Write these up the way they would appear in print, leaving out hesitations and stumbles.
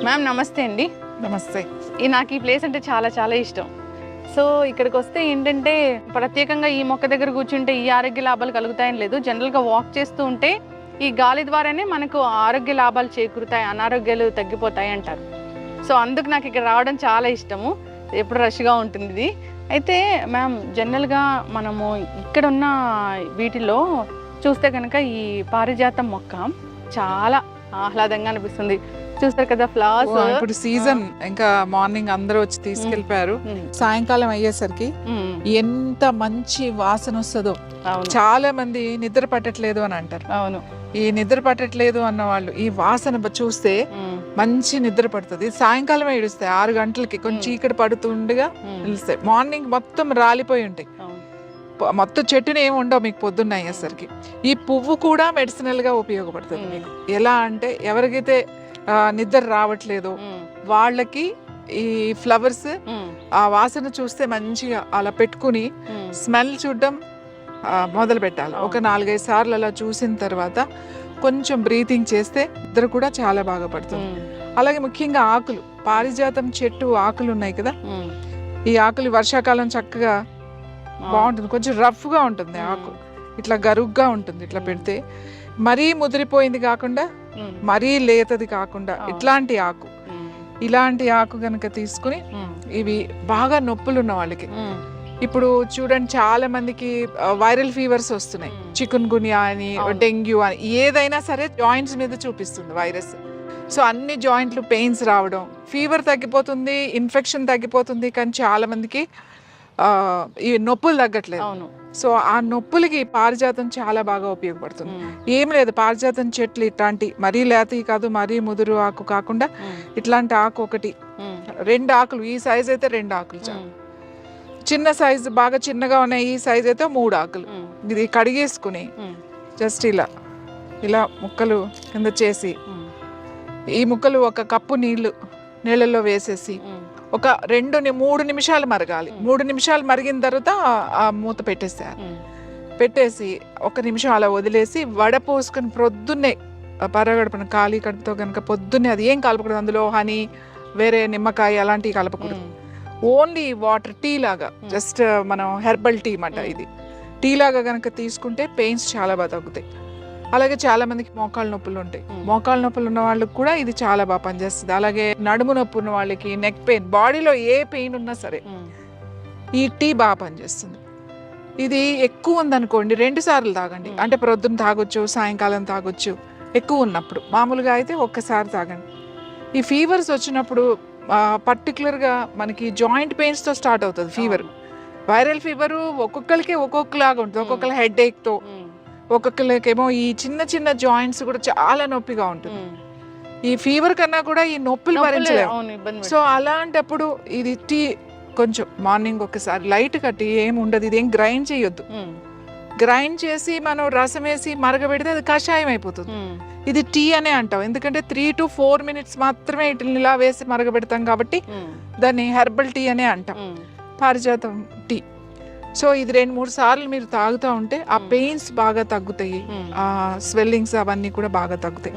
Ma'am నమస్తే అండి. నమస్తే. నాకు ఈ ప్లేస్ అంటే చాలా చాలా ఇష్టం. సో ఇక్కడికి వస్తే ఏంటంటే ప్రత్యేకంగా ఈ మొక్క దగ్గర కూర్చుంటే ఈ ఆరోగ్య లాభాలు కలుగుతాయని లేదు. జనరల్గా వాక్ చేస్తూ ఉంటే ఈ గాలి ద్వారానే మనకు ఆరోగ్య లాభాలు చేకూరుతాయి, అనారోగ్యాలు తగ్గిపోతాయి అంటారు. సో అందుకు నాకు ఇక్కడ రావడం చాలా ఇష్టము. ఎప్పుడు రష్గా ఉంటుంది ఇది. అయితే మ్యామ్ జనరల్గా మనము ఇక్కడ ఉన్న వీటిలో చూస్తే కనుక ఈ పారిజాతం మొక్క చాలా ఆహ్లాదంగా అనిపిస్తుంది. చూస్తారు కదా ఫ్లవర్స్. ఇప్పుడు సీజన్ ఇంకా మార్నింగ్ అందరూ వచ్చి తీసుకెళ్లిపోయారు. సాయంకాలం అయ్యేసరికి ఎంత మంచి వాసన వస్తుందో. చాలా మంది నిద్ర పట్టట్లేదు అని అంటారు. అవును, ఈ నిద్ర పట్టట్లేదు అన్న వాళ్ళు ఈ వాసన చూస్తే మంచి నిద్ర పడుతుంది. సాయంకాలం ఏడుస్తాయి 6 గంటలకి కొంచెం చీకటి పడుతుండగా నిలుస్తాయి. మార్నింగ్ మొత్తం రాలిపోయి ఉంటాయి, మొత్తం చెట్టుని ఏమి ఉండవు మీకు పొద్దున్న అయ్యేసరికి. ఈ పువ్వు కూడా మెడిసినల్ గా ఉపయోగపడుతుంది మీకు. ఎలా అంటే ఎవరికైతే నిద్ర రావట్లేదు వాళ్ళకి ఈ ఫ్లవర్స్ ఆ వాసన చూస్తే మంచిగా అలా పెట్టుకుని స్మెల్ చూడడం మొదలు పెట్టాలి. ఒక 4-5 సార్లు అలా చూసిన తర్వాత కొంచెం బ్రీతింగ్ చేస్తే నిద్ర కూడా చాలా బాగా పడుతుంది. అలాగే ముఖ్యంగా ఆకులు, పారిజాతం చెట్టు ఆకులు ఉన్నాయి కదా, ఈ ఆకులు వర్షాకాలం చక్కగా బాగుంటుంది. కొంచెం రఫ్ గా ఉంటుంది ఆకు, ఇట్లా గరుగ్గా ఉంటుంది. ఇట్లా పెడితే మరీ ముదిరిపోయింది కాకుండా మరీ లేతది కాకుండా ఇలాంటి ఆకు కనుక తీసుకుని ఇవి బాగా నొప్పులు ఉన్న వాళ్ళకి, ఇప్పుడు చూడండి చాలా మందికి వైరల్ ఫీవర్స్ వస్తున్నాయి, చికున్ గున్యా అని, డెంగ్యూ అని, ఏదైనా సరే జాయింట్స్ మీద చూపిస్తుంది వైరస్. సో అన్ని జాయింట్లు పెయిన్స్ రావడం, ఫీవర్ తగ్గిపోతుంది, ఇన్ఫెక్షన్ తగ్గిపోతుంది, కానీ చాలా మందికి ఈ నొప్పులు తగ్గట్లేదు. సో ఆ నొప్పులకి పారిజాతం చాలా బాగా ఉపయోగపడుతుంది. ఏం లేదు, పారిజాతం చెట్లు ఇట్లాంటి మరీ లేతవి కాదు, మరీ ముదురు ఆకు కాకుండా ఇట్లాంటి ఆకు ఒకటి 2 ఆకులు, ఈ సైజ్ అయితే 2 ఆకులు చాలు. చిన్న సైజు బాగా చిన్నగా ఉన్నాయి ఈ సైజ్ అయితే 3 ఆకులు. ఇది కడిగేసుకుని జస్ట్ ఇలా ముక్కలు కింద చేసి ఈ ముక్కలు 1 కప్పు నీళ్ళల్లో వేసేసి ఒక 2-3 నిమిషాలు మరగాలి. 3 నిమిషాలు మరిగిన తర్వాత ఆ మూత పెట్టేసి 1 నిమిషం అలా వదిలేసి వడపోసుకొని ప్రొద్దున్నే పరగడుపున ఖాళీ కడుపుతో కనుక పొద్దున్నే అది ఏం కలపకూడదు, అందులో హనీ వేరే నిమ్మకాయ అలాంటివి కలపకూడదు. ఓన్లీ వాటర్, టీ లాగా, జస్ట్ మనం హెర్బల్ టీ మాట. ఇది టీ లాగా కనుక తీసుకుంటే పెయిన్స్ చాలా బాగా తగ్గుతాయి. అలాగే చాలా మందికి మోకాళ్ళ నొప్పులు ఉంటాయి, మోకాళ్ళ నొప్పులు ఉన్న వాళ్ళకి కూడా ఇది చాలా బాగా పనిచేస్తుంది. అలాగే నడుము నొప్పి ఉన్న వాళ్ళకి, నెక్ పెయిన్, బాడీలో ఏ పెయిన్ ఉన్నా సరే ఈ టీ బాగా పనిచేస్తుంది. ఇది ఎక్కువ ఉందనుకోండి 2 సార్లు తాగండి. అంటే ప్రొద్దున తాగొచ్చు, సాయంకాలం తాగొచ్చు. ఎక్కువ ఉన్నప్పుడు, మామూలుగా అయితే 1 సారి తాగండి. ఈ ఫీవర్స్ వచ్చినప్పుడు పర్టికులర్గా మనకి జాయింట్ పెయిన్స్తో స్టార్ట్ అవుతుంది ఫీవర్. వైరల్ ఫీవరు ఒక్కొక్కరికి ఒక్కొక్కలాగా ఉంటుంది. ఒక్కొక్కరు హెడ్ ఏక్తో, ఒక్కొక్కరికేమో ఈ చిన్న జాయింట్స్ కూడా చాలా నొప్పిగా ఉంటుంది. ఈ ఫీవర్ కన్నా కూడా ఈ నొప్పులు భరించలేము. సో అలాంటప్పుడు ఇది టీ కొంచెం మార్నింగ్ ఒకసారి లైట్ టీ ఏమి ఉండదు, ఇదేం గ్రైండ్ చేయొద్దు. గ్రైండ్ చేసి మనం రసం వేసి మరగబెడితే అది కషాయం అయిపోతుంది. ఇది టీ అనే అంటాం, ఎందుకంటే 3 to 4 minutes మాత్రమే ఇట్లా ఇలా వేసి మరగబెడతాం కాబట్టి దాన్ని హెర్బల్ టీ అనే అంటాం, పారిజాతం టీ. సో ఇది 2-3 సార్లు మీరు తాగుతూ ఉంటే ఆ పెయిన్స్ బాగా తగ్గుతాయి, ఆ స్వెల్లింగ్స్ అవన్నీ కూడా బాగా తగ్గుతాయి.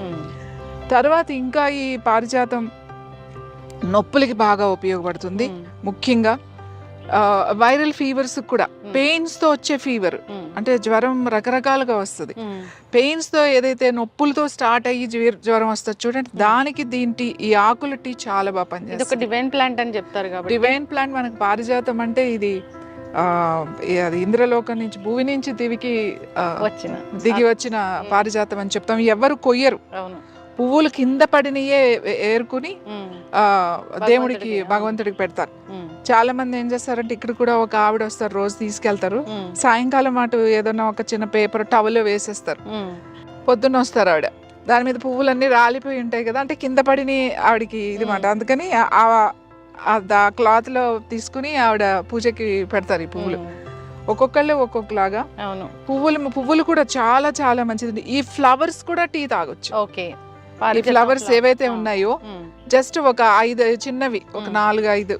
తర్వాత ఇంకా ఈ పారిజాతం నొప్పులకి బాగా ఉపయోగపడుతుంది. ముఖ్యంగా వైరల్ ఫీవర్స్ కూడా, పెయిన్స్ తో వచ్చే ఫీవర్ అంటే జ్వరం రకరకాలుగా వస్తుంది. పెయిన్స్ తో ఏదైతే నొప్పులతో స్టార్ట్ అయ్యి జ్వరం వస్తుంది చూడండి, దానికి ఈ ఆకుల టీ చాలా బాగా పనిచేస్తుంది. డివైన్ ప్లాంట్ అని చెప్తారు కాబట్టి డివైన్ ప్లాంట్ మనకు పారిజాతం అంటే ఇది అది ఇంద్రలోకం నుంచి, భూమి నుంచి దిగి వచ్చిన పారిజాతం అని చెప్తాం. ఎవరు కొయ్యరు, పువ్వులు కింద పడినయే ఏరుకుని దేవుడికి, భగవంతుడికి పెడతారు. చాలా మంది ఏం చేస్తారంటే, ఇక్కడ కూడా ఒక ఆవిడ వస్తారు, రోజు తీసుకెళ్తారు. సాయంకాలం అటు ఏదన్నా ఒక చిన్న పేపర్ టవల్ వేసేస్తారు, పొద్దున్న వస్తారు ఆవిడ, దాని మీద పువ్వులన్నీ రాలిపోయి ఉంటాయి కదా, అంటే కింద పడిని ఆవిడకి ఇది మాట. అందుకని ఆ క్లాత్ తీసుకుని ఆవిడ పూజకి పెడతారు ఈ పువ్వులు. ఒక్కొక్కళ్ళు ఒక్కొక్కలాగా. పువ్వులు కూడా చాలా చాలా మంచిది. ఈ ఫ్లవర్స్ కూడా టీ తాగొచ్చు. ఈ ఫ్లవర్స్ ఏవైతే ఉన్నాయో జస్ట్ ఒక 5 చిన్నవి, ఒక 4-5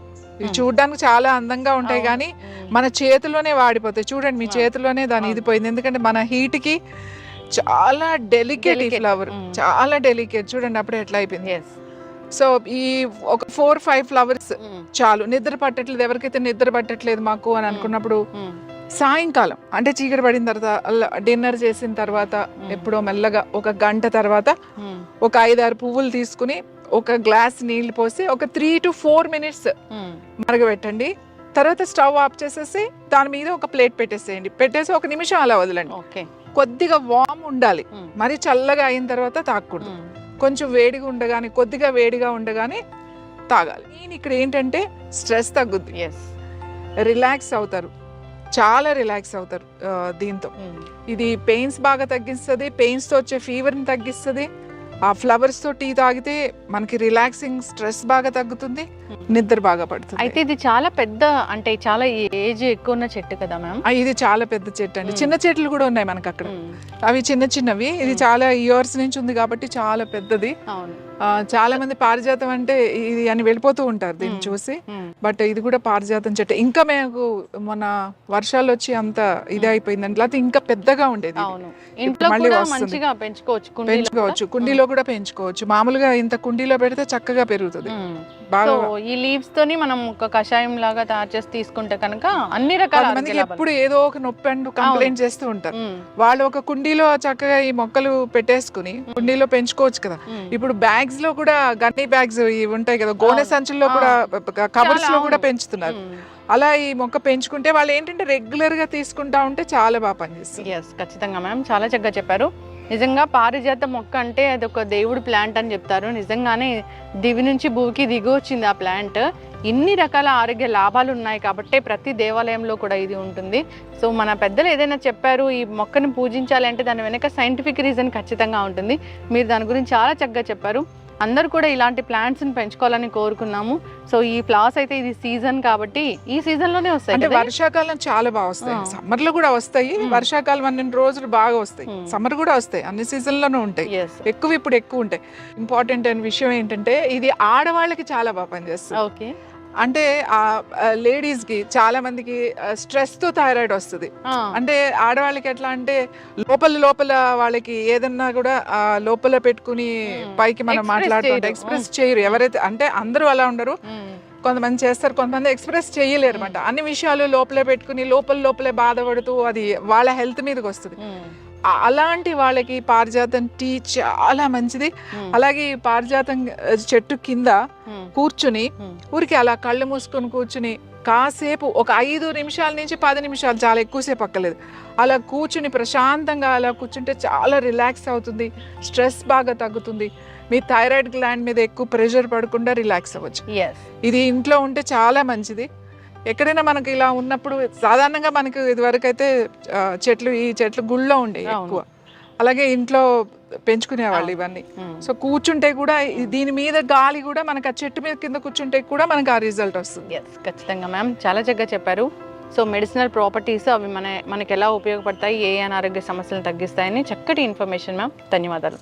చూడడానికి చాలా అందంగా ఉంటాయి, కానీ మన చేతిలోనే వాడిపోతాయి. చూడండి మీ చేతిలోనే దాని ఇది పోయింది, ఎందుకంటే మన హీట్ కి చాలా డెలికేట్ ఈ ఫ్లవర్, చాలా డెలికేట్. చూడండి అప్పుడే ఎట్లా అయిపోయింది. సో ఈ ఒక 4-5 ఫ్లవర్స్ చాలు. నిద్ర పట్టట్లేదు, ఎవరికైతే నిద్ర పట్టట్లేదు మాకు అని అనుకున్నప్పుడు సాయంకాలం అంటే చీకటి పడిన తర్వాత డిన్నర్ చేసిన తర్వాత ఎప్పుడో మెల్లగా ఒక గంట తర్వాత ఒక 5-6 పువ్వులు తీసుకుని ఒక గ్లాస్ నీళ్లు పోసి ఒక 3 to 4 minutes మరగబెట్టండి. తర్వాత స్టవ్ ఆఫ్ చేసేసి దాని మీద ఒక ప్లేట్ పెట్టేసేయండి. పెట్టేసి 1 నిమిషం అలా వదలండి. కొద్దిగా వామ్ ఉండాలి, మరి చల్లగా అయిన తర్వాత తాగకూడదు. కొంచెం వేడిగా ఉండగానే, కొద్దిగా వేడిగా ఉండగానే తాగాలి. నేను ఇక్కడ ఏంటంటే స్ట్రెస్ తగ్గుద్ది, రిలాక్స్ అవుతారు, చాలా రిలాక్స్ అవుతారు దీంతో. ఇది పెయిన్స్ బాగా తగ్గిస్తుంది, పెయిన్స్ తో వచ్చే ఫీవర్ ని తగ్గిస్తుంది. ఆ ఫ్లవర్స్ తో టీ తాగితే మనకి రిలాక్సింగ్, స్ట్రెస్ బాగా తగ్గుతుంది, నిద్ర బాగా పడుతుంది. అయితే ఇది చాలా పెద్ద, అంటే చాలా ఏజ్ ఎక్కువ ఉన్న చెట్టు కదా మ్యామ్? ఇది చాలా పెద్ద చెట్టు అండి. చిన్న చెట్లు కూడా ఉన్నాయి మనకి అక్కడ, అవి చిన్న చిన్నవి. ఇది చాలా ఇయర్స్ నుంచి ఉంది కాబట్టి చాలా పెద్దది. చాలా మంది పారిజాతం అంటే ఇది అని వెళ్ళిపోతూ ఉంటారు దీన్ని చూసి, బట్ ఇది కూడా పారిజాతం చెట్టు. ఇంకా మేము మొన్న వర్షాలు వచ్చి అంత ఇది అయిపోయిందండి, లేకపోతే ఇంకా పెద్దగా ఉండేది. పెంచుకోవచ్చు, కుండీలో కూడా పెంచుకోవచ్చు. మామూలుగా ఇంత కుండీలో పెడితే చక్కగా పెరుగుతుంది. ఈ లీవ్స్ తోని మనం ఒక కషాయం లాగా తయారు చేసి తీసుకుంటే కనుక అన్ని రకాల మందికి ఎప్పుడు ఏదో ఒక నొప్పి అంటూ కంప్లైంట్ చేస్తూ ఉంటారు. వాళ్ళు ఒక కుండీలో చక్కగా ఈ మొక్కలు పెట్టేసుకుని కుండీలో పెంచుకోవచ్చు కదా. ఇప్పుడు బ్యాగ్స్ లో కూడా గన్నీ బ్యాగ్స్ ఇవి ఉంటాయి కదా, గోనె సంచుల్లో కూడా, కవర్స్ లో కూడా పెంచుతున్నారు. అలా ఈ మొక్క పెంచుకుంటే వాళ్ళు ఏంటంటే రెగ్యులర్ గా తీసుకుంటా ఉంటే చాలా బాగా పనిచేస్తుంది. ఖచ్చితంగా మ్యామ్, చాలా చక్కగా చెప్పారు. నిజంగా పారిజాత మొక్క అంటే అది ఒక దేవుడి ప్లాంట్ అని చెప్తారు. నిజంగానే దివి నుంచి భూమికి దిగి వచ్చింది ఆ ప్లాంట్. ఇన్ని రకాల ఆరోగ్య లాభాలు ఉన్నాయి కాబట్టి ప్రతి దేవాలయంలో కూడా ఇది ఉంటుంది. సో మన పెద్దలు ఏదైనా చెప్పారు ఈ మొక్కను పూజించాలి అంటే దాని వెనక సైంటిఫిక్ రీజన్ ఖచ్చితంగా ఉంటుంది. మీరు దాని గురించి చాలా చక్కగా చెప్పారు. అందరూ కూడా ఇలాంటి ప్లాంట్స్ని పెంచుకోవాలని కోరుకున్నాము. సో ఈ ఫ్లవర్స్ అయితే ఇది సీజన్ కాబట్టి ఈ సీజన్ లోనే వస్తాయి. అంటే వర్షాకాలం చాలా బాగా వస్తాయి, సమ్మర్ లో కూడా వస్తాయి. వర్షాకాలం 12 రోజులు బాగా వస్తాయి, సమ్మర్ కూడా వస్తాయి, అన్ని సీజన్ లోనూ ఉంటాయి. ఇప్పుడు ఎక్కువ ఉంటాయి. ఇంపార్టెంట్ అయిన విషయం ఏంటంటే ఇది ఆడవాళ్ళకి చాలా బాగా పనిచేస్తుంది. ఓకే, అంటే ఆ లేడీస్ కి చాలా మందికి స్ట్రెస్ తో థైరాయిడ్ వస్తుంది. అంటే ఆడవాళ్ళకి ఎట్లా అంటే లోపల వాళ్ళకి ఏదన్నా కూడా లోపల పెట్టుకుని పైకి మనం మాట్లాడుతుంటే ఎక్స్ప్రెస్ చేయరు. ఎవరైతే అంటే అందరూ అలా ఉండరు, కొంతమంది చేస్తారు, కొంతమంది ఎక్స్ప్రెస్ చేయలేరు అనమాట. అన్ని విషయాలు లోపలే పెట్టుకుని లోపలే బాధపడుతూ అది వాళ్ళ హెల్త్ మీదకి వస్తుంది. అలాంటి వాళ్ళకి పారిజాతం టీ చాలా మంచిది. అలాగే పారిజాతం చెట్టు కింద కూర్చుని ఊరికి అలా కళ్ళు మూసుకొని కూర్చుని కాసేపు ఒక 5 నిమిషాల నుంచి 10 నిమిషాలు, చాలా ఎక్కువసేపు అక్కర్లేదు, అలా కూర్చుని ప్రశాంతంగా అలా కూర్చుంటే చాలా రిలాక్స్ అవుతుంది, స్ట్రెస్ బాగా తగ్గుతుంది. మీ థైరాయిడ్ గ్లాండ్ మీద ఎక్కువ ప్రెషర్ పడకుండా రిలాక్స్ అవ్వచ్చు. ఇది ఇంట్లో ఉంటే చాలా మంచిది. ఎక్కడైనా మనకి ఇలా ఉన్నప్పుడు సాధారణంగా మనకి ఇదివరకు అయితే ఈ చెట్లు గుళ్ళో ఉండేవి ఎక్కువ, అలాగే ఇంట్లో పెంచుకునేవాళ్ళు ఇవన్నీ. సో కూర్చుంటే కూడా దీని మీద గాలి కూడా మనకి ఆ చెట్టు మీద కింద కూర్చుంటే కూడా మనకి ఆ రిజల్ట్ వస్తుంది. ఖచ్చితంగా మ్యామ్, చాలా చక్కగా చెప్పారు. సో మెడిసినల్ ప్రాపర్టీస్ అవి మనకి ఎలా ఉపయోగపడతాయి, ఏ అనారోగ్య సమస్యలను తగ్గిస్తాయని చక్కటి ఇన్ఫర్మేషన్ మ్యామ్. ధన్యవాదాలు.